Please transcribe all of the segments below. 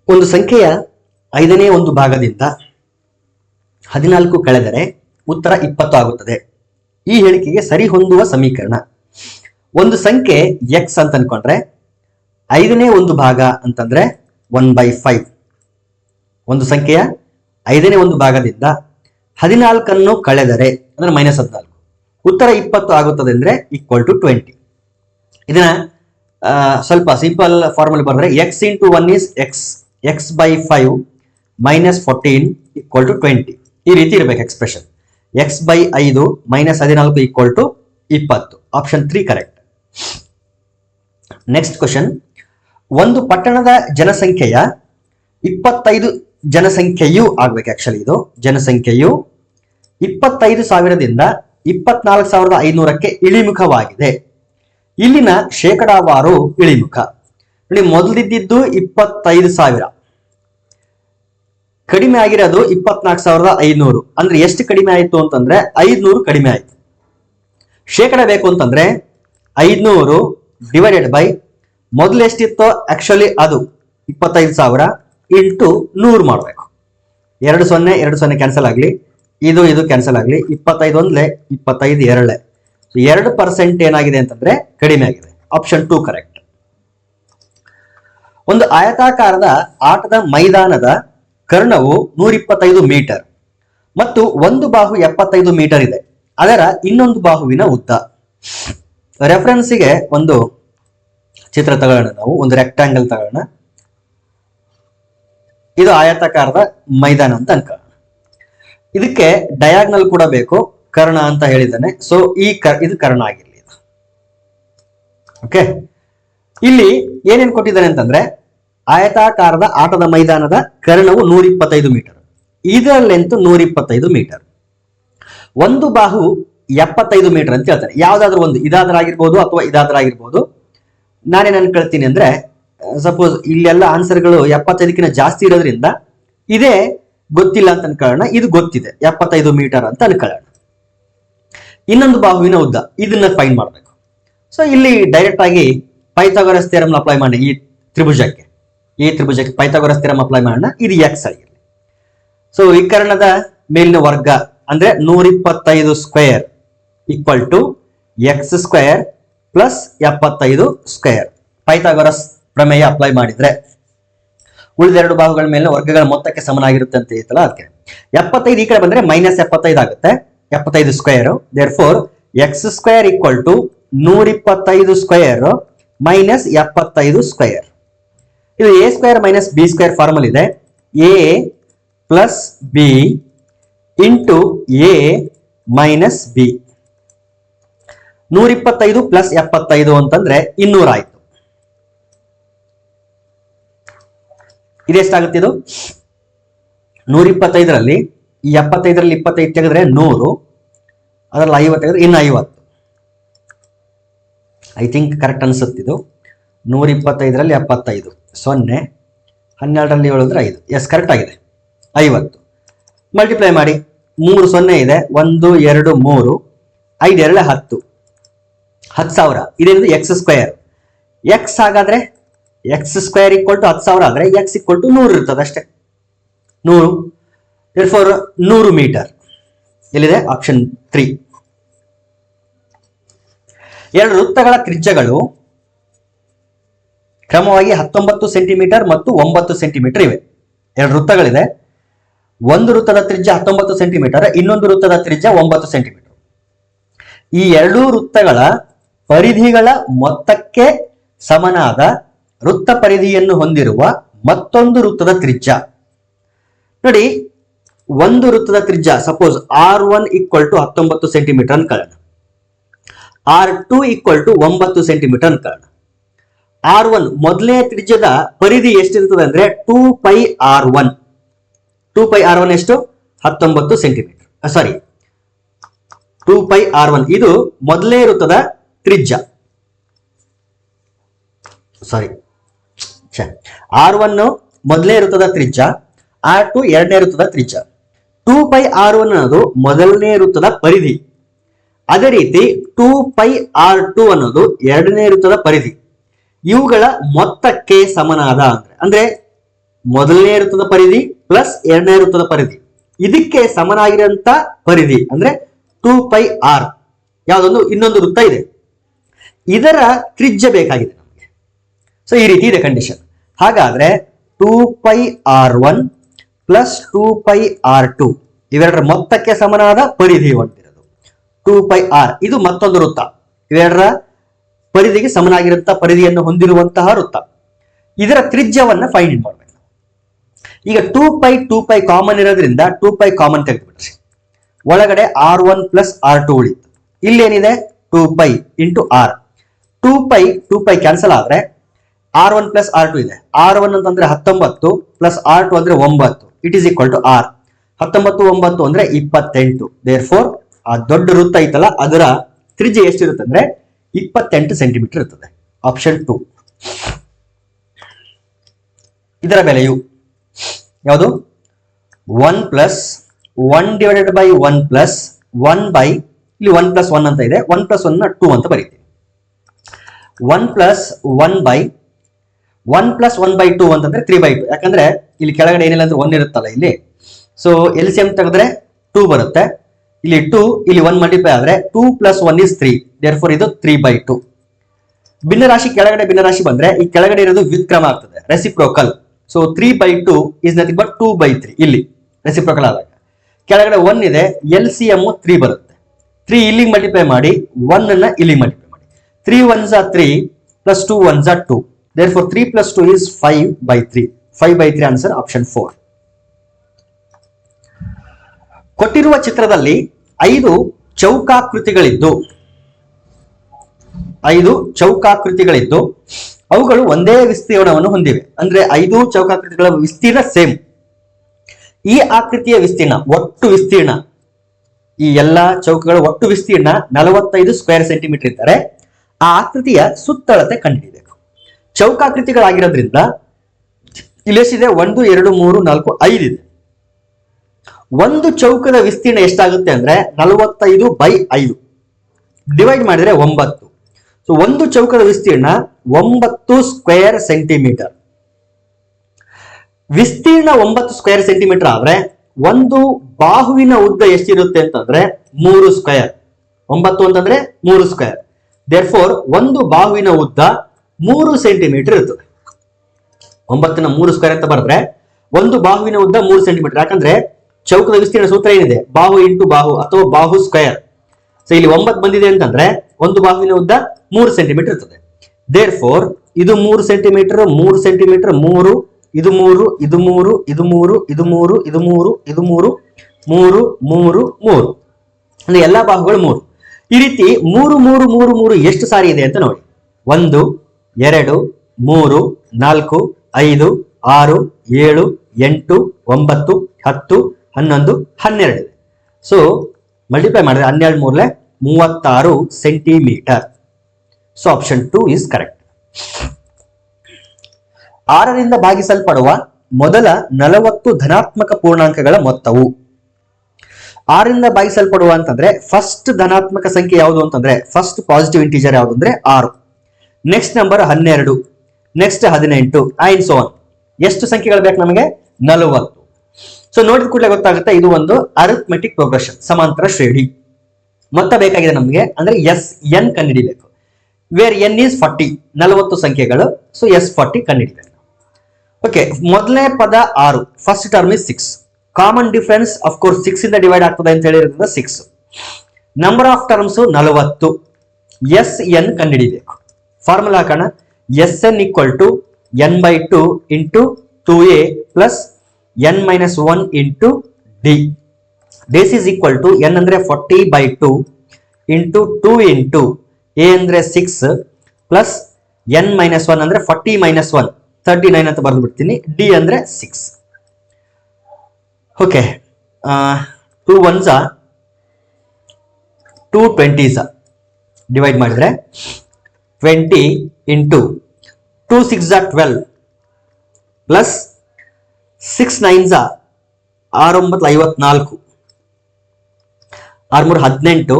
ಒಂದು ಸಂಖ್ಯೆಯ 5ನೇ ಒಂದು ಭಾಗದಿಂದ 14 ಕಳೆದರೆ ಉತ್ತರ 20 ಆಗುತ್ತದೆ. ಈ ಹೇಳಿಕೆಗೆ ಸರಿ ಹೊಂದುವ ಸಮೀಕರಣ. ಒಂದು ಸಂಖ್ಯೆ ಎಕ್ಸ್ ಅಂತ ಅನ್ಕೊಂಡ್ರೆ 5ನೇ ಒಂದು ಭಾಗ ಅಂತಂದ್ರೆ 1/5. ಒಂದು ಸಂಖ್ಯೆಯ 5ನೇ ಒಂದು ಭಾಗದಿಂದ 14 ಕಳೆದರೆ ಅಂದ್ರೆ -14 ಉತ್ತರ 20 ಆಗುತ್ತದೆ ಅಂದ್ರೆ =20. ಇದನ್ನ ಸ್ವಲ್ಪ ಸಿಂಪಲ್ ಫಾರ್ಮುಲಾ ಬರೆದ್ರೆ x × 1 is x/5 -14 = 20. ಈ ರೀತಿ ಇರಬೇಕು expression. x/5 -14 = 20. Option 3 correct. Next question. ಒಂದು ಪಟ್ಟಣದ ಜನಸಂಖ್ಯೆಯ 25 ಜನಸಂಖ್ಯೆಯು ಆಗ್ಬೇಕು. ಆಕ್ಚುಲಿ ಇದು ಜನಸಂಖ್ಯೆಯು 25,000ದಿಂದ 24,500ಕ್ಕೆ ಇಳಿಮುಖವಾಗಿದೆ. ಇಲ್ಲಿನ ಶೇಕಡಾವಾರು ಇಳಿಮುಖ ನೋಡಿ. ಮೊದಲಿದ್ದು 25,000, ಕಡಿಮೆ ಆಗಿರೋದು 24,500. ಅಂದ್ರೆ ಎಷ್ಟು ಕಡಿಮೆ ಆಯ್ತು ಅಂತಂದ್ರೆ 500 ಕಡಿಮೆ ಆಯ್ತು. ಶೇಕಡ ಬೇಕು ಅಂತಂದ್ರೆ 500 ಡಿವೈಡೆಡ್ ಬೈ ಮೊದಲು ಎಷ್ಟಿತ್ತೋ ಆಕ್ಚುಲಿ ಅದು 25,000 ಇಂಟು 100 ಮಾಡಬೇಕು. 2 0 ಕ್ಯಾನ್ಸಲ್ ಆಗ್ಲಿ, ಇದು ಕ್ಯಾನ್ಸಲ್ ಆಗ್ಲಿ. 25 1 25 2 2% ಏನಾಗಿದೆ ಅಂತಂದ್ರೆ ಕಡಿಮೆ ಆಗಿದೆ. Option 2 correct. ಒಂದು ಆಯತಾಕಾರದ ಆಟದ ಮೈದಾನದ ಕರ್ಣವು 125 ಮೀಟರ್ ಮತ್ತು ಒಂದು ಬಾಹು 75 ಮೀಟರ್ ಇದೆ. ಅದರ ಇನ್ನೊಂದು ಬಾಹುವಿನ ಉದ್ದ. ರೆಫರೆನ್ಸ್ಗೆ ಒಂದು ಚಿತ್ರ ತಗೊಳ್ಳೋಣ. ನಾವು ಒಂದು ರೆಕ್ಟಾಂಗಲ್ ತಗೊಳ್ಳೋಣ. ಇದು ಆಯತಾಕಾರದ ಮೈದಾನ ಅಂತ ಅನ್ಕೊಳ್ಳೋಣ. ಇದಕ್ಕೆ ಡಯಾಗ್ನಲ್ ಕೂಡ ಬೇಕು, ಕರ್ಣ ಅಂತ ಹೇಳಿದ್ದಾನೆ. ಸೊ ಇದು ಕರ್ಣ ಆಗಿರ್ಲಿ. ಓಕೆ, ಇಲ್ಲಿ ಏನೇನ್ ಕೊಟ್ಟಿದ್ದಾನೆ ಅಂತಂದ್ರೆ ಆಯತಾಕಾರದ ಆಟದ ಮೈದಾನದ ಕರ್ಣವು 125 ಮೀಟರ್, ಇದರ ಲೆಂತ್ 125 ಮೀಟರ್, ಒಂದು ಬಾಹು 75 ಮೀಟರ್ ಅಂತ ಹೇಳ್ತಾನೆ. ಯಾವ್ದಾದ್ರು ಒಂದು, ಇದಾದ್ರಾಗಿರ್ಬೋದು ಅಥವಾ ಇದಾದ್ರಾಗಿರ್ಬೋದು. ನಾನೇನ್ ಅನ್ಕೊಳ್ತೀನಿ ಅಂದ್ರೆ ಸಪೋಸ್ ಇಲ್ಲೆಲ್ಲ ಆನ್ಸರ್ಗಳು 75ಕ್ಕಿಂತ ಜಾಸ್ತಿ ಇರೋದ್ರಿಂದ ಇದೇ ಗೊತ್ತಿಲ್ಲ ಅಂತ ಅನ್ಕೊಳ್ಳೋಣ. ಇದು ಗೊತ್ತಿದೆ 75 ಮೀಟರ್ ಅಂತ ಅನ್ಕೊಳ್ಳೋಣ. ಇನ್ನೊಂದು ಬಾಹುವಿನ ಉದ್ದ, ಇದನ್ನ ಫೈಂಡ್ ಮಾಡಬೇಕು. ಸೊ ಇಲ್ಲಿ ಡೈರೆಕ್ಟ್ ಆಗಿ ಪೈಥಾಗೊರಸ್ ಥಿಯರಂ ಅಪ್ಲೈ ಮಾಡಿ ಈ ತ್ರಿಭುಜಕ್ಕೆ ಪೈಥಾಗೊರಸ್ ಥಿಯರಂ ಅಪ್ಲೈ ಮಾಡೋಣ. ಇದು ಎಕ್ಸ್ ಆಗಿರಲಿ. ಸೊ ಈ ಕರ್ಣದ ಮೇಲಿನ ವರ್ಗ ಅಂದ್ರೆ 125 square = x square plus 75 square. Pythagoras ಪ್ರಮೇಯ ಅಪ್ಲೈ ಮಾಡಿದ್ರೆ ಉಳಿದೆರಡು ಬಾಹುಗಳ ಮೇಲೆ ವರ್ಗಗಳ ಮೊತ್ತಕ್ಕೆ ಸಮನಾಗಿರುತ್ತೆ ಅಂತ ಹೇಳ್ತಲ್ಲ, ಅದಕ್ಕೆ 75 ಈ ಕಡೆ ಬಂದ್ರೆ -75 ಆಗುತ್ತೆ. 75 square. Therefore x square = 125 square minus 75 square. ಇದು a square minus b square formal ಇದೆ. a plus b into a minus b. 125 plus 75 ಅಂತಂದ್ರೆ 200 ಆಯ್ತು. ಇದೆಷ್ಟಾಗುತ್ತೆ? ಇದು 125ರಲ್ಲಿ ಈ 75ರಲ್ಲಿ 25 ತೆಗೆದ್ರೆ 100, ಅದರಲ್ಲಿ 50 ತೆಗೆದ್ರೆ ಇನ್ನು 50. ಐ ಥಿಂಕ್ ಕರೆಕ್ಟ್ ಅನ್ಸುತ್ತೆ ಇದು. 125ರಲ್ಲಿ 75 0, 12ರಲ್ಲಿ 7 ಅಂದ್ರೆ 5. ಎಸ್, ಕರೆಕ್ಟ್ ಆಗಿದೆ. 50 ಮಲ್ಟಿಪ್ಲೈ ಮಾಡಿ. 3 0 ಇದೆ, 1 2 3, 5 2 10, 10,000. ಇದೇನಿದು ಎಕ್ಸ್ ಸ್ಕ್ವೇರ್. ಎಕ್ಸ್ ಹಾಗಾದ್ರೆ x ಸ್ಕ್ವೇರ್ = 10,000 ಆದ್ರೆ x = 100 ಇರ್ತದೆ ಅಷ್ಟೇ. 100. therefore 100 ಮೀಟರ್ ಎಲ್ಲಿದೆ? ಆಪ್ಷನ್ 3. ಎರಡು ವೃತ್ತಗಳ ತ್ರಿಜ್ಯಗಳು ಕ್ರಮವಾಗಿ 19 ಸೆಂಟಿಮೀಟರ್ ಮತ್ತು 9 ಸೆಂಟಿಮೀಟರ್ ಇವೆ. ಎರಡು ವೃತ್ತಗಳಿದೆ. ಒಂದು ವೃತ್ತದ ತ್ರಿಜ್ಯ 19 ಸೆಂಟಿಮೀಟರ್, ಇನ್ನೊಂದು ವೃತ್ತದ ತ್ರಿಜ್ಯ 9 ಸೆಂಟಿಮೀಟರ್. ಈ ಎರಡೂ ವೃತ್ತಗಳ ಪರಿಧಿಗಳ ಮೊತ್ತಕ್ಕೆ ಸಮನಾದ ವೃತ್ತ ಪರಿಧಿಯನ್ನು ಹೊಂದಿರುವ ಮತ್ತೊಂದು ವೃತ್ತದ ತ್ರಿಜ್ಯ. ನೋಡಿ, ಒಂದು ವೃತ್ತದ ತ್ರಿಜ್ಯ ಸಪೋಸ್ R1 = 19 ಸೆಂಟಿಮೀಟರ್ ಅನ್ಕೊಳ್ಳೋಣ. R2 = 9 ಸೆಂಟಿಮೀಟರ್ ಅನ್ಕೊಳ್ಳೋಣ. R1 ಮೊದಲನೇ ತ್ರಿಜ್ಯದ ಪರಿಧಿ ಎಷ್ಟಿರ್ತದೆ ಅಂದ್ರೆ 2πr1. 2πr1 ಎಷ್ಟು? 19 ಸೆಂಟಿಮೀಟರ್. ಸಾರಿ, 2πr1 ಇದು ಮೊದಲನೇ ವೃತ್ತದ ತ್ರಿಜ್ಯ. ಸಾರಿ, R1 ಮೊದಲನೇ ವೃತ್ತದ ತ್ರಿಜ್ಯ, R2 ಎರಡನೇ ವೃತ್ತದ ತ್ರಿಜ್ಯ. 2πr1 ಅನ್ನೋದು ಮೊದಲನೇ ವೃತ್ತದ ಪರಿಧಿ. ಅದೇ ರೀತಿ 2πr2 ಅನ್ನೋದು ಎರಡನೇ ವೃತ್ತದ ಪರಿಧಿ. ಇವುಗಳ ಮೊತ್ತಕ್ಕೆ ಸಮನಾದ ಅಂದ್ರೆ ಮೊದಲನೇ ವೃತ್ತದ ಪರಿಧಿ ಪ್ಲಸ್ ಎರಡನೇ ವೃತ್ತದ ಪರಿಧಿ ಇದಕ್ಕೆ ಸಮನಾಗಿರುವಂತ ಪರಿಧಿ ಅಂದ್ರೆ 2πr ಯಾವ್ದೊಂದು ಇನ್ನೊಂದು ವೃತ್ತ ಇದೆ, ಇದರ ತ್ರಿಜ್ಯ ಬೇಕಾಗಿದೆ ನಮಗೆ. ಸೊ ಈ ರೀತಿ ಇದೆ ಕಂಡೀಷನ್. ಹಾಗಾದ್ರೆ 2πr1 ಪ್ಲಸ್ 2πr2 ಇವೆರಡರ ಮೊತ್ತಕ್ಕೆ ಸಮನಾದ ಪರಿಧಿ ಹೊಂದಿರೋದು 2πr. ಇದು ಮತ್ತೊಂದು ವೃತ್ತ, ಇವೆರಡರ ಪರಿಧಿಗೆ ಸಮನಾಗಿರುವಂತಹ ಪರಿಧಿಯನ್ನು ಹೊಂದಿರುವಂತಹ ವೃತ್ತ. ಇದರ ತ್ರಿಜ್ಯವನ್ನ ಫೈಂಡ್ ಮಾಡಬೇಕು. ಈಗ 2π ಕಾಮನ್ ಇರೋದ್ರಿಂದ 2π ಕಾಮನ್ ತೆಗೆದುಬಿಟ್ರಿ, ಒಳಗಡೆ r1 ಪ್ಲಸ್ r2 ಉಳಿತು. ಇಲ್ಲೇನಿದೆ 2π ಇಂಟು r. 2π ಕ್ಯಾನ್ಸಲ್ ಆದ್ರೆ r1 ಪ್ಲಸ್ r2 ಇದೆ. r1 ಅಂತಂದ್ರೆ 19 ಪ್ಲಸ್ r2 ಅಂದ್ರೆ 9. It is equal to r. 19 9 ಅಂದ್ರೆ 28. ದೇರ್ಫೋರ್ ಆ ದೊಡ್ಡ ವೃತ್ತ ಐತಲ್ಲ ಅದರ ತ್ರಿಜ್ಯ ಎಷ್ಟಿರುತ್ತೆ ಅಂದ್ರೆ 28 ಸೆಂಟಿಮೀಟರ್ ಇರ್ತದೆ. ಆಪ್ಷನ್ 2. ಇದರ ಬೆಲೆಯು ಯಾವುದು? 1 plus 1 divided by 1 plus 1 by, ಇಲ್ಲಿ 1 ಪ್ಲಸ್ 1 ಅಂತ ಇದೆ, 1 ಪ್ಲಸ್ 1 ನ 2 ಅಂತ ಬರೀತೀವಿ. 1 ಪ್ಲಸ್ 1 ಬೈ 1 ಪ್ಲಸ್ 1 ಬೈ 2 ಅಂತಂದ್ರೆ 3 ಬೈ 2. ಯಾಕಂದ್ರೆ ಇಲ್ಲಿ ಕೆಳಗಡೆ ಏನಿಲ್ಲ ಅಂದ್ರೆ 1 ಇರುತ್ತಲ್ಲ ಇಲ್ಲಿ. ಸೊ LCM ತೆಗೆದ್ರೆ 2 ಬರುತ್ತೆ, ಇಲ್ಲಿ 2, ಇಲ್ಲಿ 1 ಮಲ್ಟಿಪ್ಲೈ ಆದ್ರೆ 2 ಪ್ಲಸ್ 1 ಇಸ್ 3. ದೇರ್ಫೋರ್ ಇದು 3 ಬೈ 2. ಭಿನ್ನರಾಶಿ ಕೆಳಗಡೆ ಭಿನ್ನರಾಶಿ ಬಂದ್ರೆ ಈ ಕೆಳಗಡೆ ಇರೋದು ವ್ಯುತ್ಕ್ರಮ ಆಗ್ತದೆ, reciprocal. So 3 by 2 is nothing but 2 by 3. ಇಲ್ಲಿ ರೆಸಿಪ್ರೋಕಲ್ ಆದಾಗ ಕೆಳಗಡೆ 1 ಇದೆ, LCM 3 ಬರುತ್ತೆ. 3 ಇಲ್ಲಿಗೆ ಮಲ್ಟಿಪ್ಲೈ ಮಾಡಿ, 1 ಅನ್ನ ಇಲ್ಲಿಗೆ ಮಲ್ಟಿಪ್ಲೈ ಮಾಡಿ. 3 1s are 3 plus 2 1s are 2. Therefore 3 plus 2 is 5 by 3. 5 by 3 answer option 4. ಕೊಟ್ಟಿರುವ ಚಿತ್ರದಲ್ಲಿ 5 ಚೌಕಾಕೃತಿಗಳಿದ್ದು ಅವುಗಳು ಒಂದೇ ವಿಸ್ತೀರ್ಣವನ್ನು ಹೊಂದಿವೆ. ಅಂದ್ರೆ 5 ಚೌಕಾಕೃತಿಗಳ ವಿಸ್ತೀರ್ಣ ಸೇಮ್. ಈ ಆಕೃತಿಯ ವಿಸ್ತೀರ್ಣ, ಒಟ್ಟು ವಿಸ್ತೀರ್ಣ, ಈ ಎಲ್ಲಾ ಚೌಕಗಳ ಒಟ್ಟು ವಿಸ್ತೀರ್ಣ 45 ಸ್ಕ್ವೇರ್ ಸೆಂಟಿಮೀಟರ್ ಇದ್ದರೆ ಆ ಆಕೃತಿಯ ಸುತ್ತಳತೆ ಕಂಡುಹಿಡಿಯಬೇಕು. ಚೌಕಾಕೃತಿಗಳಾಗಿರೋದ್ರಿಂದ ಇಲ್ಲಿ ಎಷ್ಟಿದೆ? 1 2 3 4 5 ಇದೆ. ಒಂದು ಚೌಕದ ವಿಸ್ತೀರ್ಣ ಎಷ್ಟಾಗುತ್ತೆ ಅಂದ್ರೆ 45 ಬೈ 5 ಡಿವೈಡ್ ಮಾಡಿದ್ರೆ 9. ಸೊ ಒಂದು ಚೌಕದ ವಿಸ್ತೀರ್ಣ 9 ಸ್ಕ್ವೇರ್ ಸೆಂಟಿಮೀಟರ್. ವಿಸ್ತೀರ್ಣ 9 ಸ್ಕ್ವೇರ್ ಸೆಂಟಿಮೀಟರ್ ಆದ್ರೆ ಒಂದು ಬಾಹುವಿನ ಉದ್ದ ಎಷ್ಟಿರುತ್ತೆ ಅಂತಂದ್ರೆ 3 ಸ್ಕ್ವೇರ್. 9 ಅಂತಂದ್ರೆ 3 ಸ್ಕ್ವೇರ್. ದೇರ್ಫೋರ್ ಒಂದು ಬಾಹುವಿನ ಉದ್ದ 3 ಸೆಂಟಿಮೀಟರ್ ಇರ್ತದೆ. 9ನ 3 ಸ್ಕ್ವೇರ್ ಅಂತ ಬರೆದ್ರೆ ಒಂದು ಬಾಹುವಿನ ಉದ್ದ 3 ಸೆಂಟಿಮೀಟರ್. ಯಾಕಂದ್ರೆ ಚೌಕದ ವಿಸ್ತೀರ್ಣ ಸೂತ್ರ ಏನಿದೆ? ಬಾಹು ಇಂಟು ಬಾಹು ಅಥವಾ ಬಾಹು ಸ್ಕ್ವೇರ್. ಸೊ ಇಲ್ಲಿ 9 ಬಂದಿದೆ ಅಂತಂದ್ರೆ ಒಂದು ಬಾಹುವಿನ ಉದ್ದ 3 ಸೆಂಟಿಮೀಟರ್ ಇರ್ತದೆ. ದೇರ್ಫೋರ್ ಇದು 3 ಸೆಂಟಿಮೀಟರ್, 3 ಸೆಂಟಿಮೀಟರ್, 3, ಇದು 3, ಇದು 3, ಇದು 3, ಇದು 3, ಇದು 3, ಇದು 3, 3, 3, 3 ಅಂದ್ರೆ ಎಲ್ಲಾ ಬಾಹುಗಳು 3. ಈ ರೀತಿ 3 3 3 3 ಎಷ್ಟು ಸಾರಿ ಇದೆ ಅಂತ ನೋಡಿ. 1 2 3 4 5 6 7 8 9 10 11 12 ಇದೆ. ಸೊ ಮಲ್ಟಿಪ್ಲೈ ಮಾಡಿದ್ರೆ 12 3 36 centimetre. So option 2 is correct. 6ರಿಂದ ಭಾಗಿಸಲ್ಪಡುವ ಮೊದಲ 40 ಧನಾತ್ಮಕ ಪೂರ್ಣಾಂಕಗಳ ಮೊತ್ತವು. 6ರಿಂದ ಭಾಗಿಸಲ್ಪಡುವ ಅಂತಂದ್ರೆ ಫಸ್ಟ್ ಧನಾತ್ಮಕ ಸಂಖ್ಯೆ ಯಾವುದು ಅಂತಂದ್ರೆ ಫಸ್ಟ್ ಪಾಸಿಟಿವ್ ಇಂಟಿಜರ್ ಯಾವುದು ಅಂದ್ರೆ 6. Next number 12, next 18 and so on. ಎಷ್ಟು ಸಂಖ್ಯೆಗಳು ಬೇಕು ನಮಗೆ? 40. ಸೊ ನೋಡಿದ ಕೂಡಲೇ ಗೊತ್ತಾಗುತ್ತೆ ಇದು ಒಂದು ಅರಿಥಮೆಟಿಕ್ ಪ್ರೋಗ್ರೆಷನ್, ಸಮಾಂತರ ಶ್ರೇಣಿ. ಮೊತ್ತ ಬೇಕಾಗಿದೆ ನಮಗೆ ಅಂದ್ರೆ SN ಕಂಡುಹಿಡಿಬೇಕು. ವೇರ್ N is 40, 40 ಸಂಖ್ಯೆಗಳು. ಸೊ S40 ಕಂಡುಹಿಡಿಬೇಕು. ಓಕೆ, ಮೊದಲನೇ ಪದ 6, first term is 6. Common difference of course 6 ಇಂದ ಡಿವೈಡ್ ಆಗ್ತದೆ ಅಂತ ಹೇಳಿರೋದ್ರಿಂದ 6. Number of terms 40. SN ಕಂಡುಹಿಡಿಬೇಕು. ಫಾರ್ಮುಲಾ ಹಾಕೋಣ. SN equal to n/2 into 2a plus n-1 into d. This is equal to n ಅಂದ್ರೆ 40/2 ಇಂಟು 2 ಇಂಟು a ಅಂದ್ರೆ 6 plus n-1 ಅಂದ್ರೆ 40-1 39 ಅಂತ ಬರೆದು ಬಿಡ್ತೀನಿ. d ಅಂದ್ರೆ 6. ಓಕೆ, 2 1s 2 20s ಡಿವೈಡ್ ಮಾಡಿದ್ರೆ 20 into 2 6 12 plus 6 9s 6 9 54 6 3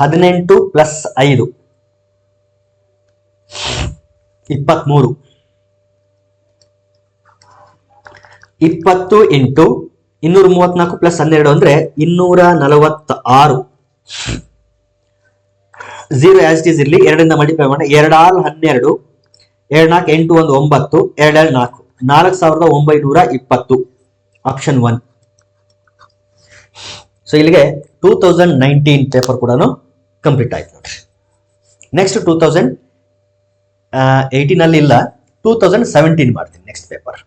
18 plus 5 23 20 into 234 plus 12 ಅಂದ್ರೆ 246. 0 as it is ಇರ್ಲಿ, 2ರಿಂದ ಮಲ್ಟಿಪ್ಲೈ ಮಾಡಿ. 2 6 12, 2 4 8 1 9, 2 2 4, 4920. ಆಪ್ಷನ್ 1. ಸೊ ಇಲ್ಲಿಗೆ 2019 ಪೇಪರ್ ಕೂಡ ಕಂಪ್ಲೀಟ್ ಆಯ್ತು ನೋಡ್ರಿ. ನೆಕ್ಸ್ಟ್ 2018 ಅಲ್ಲಿ ಇಲ್ಲ, 2017 ಮಾಡ್ತೀನಿ ನೆಕ್ಸ್ಟ್ ಪೇಪರ್.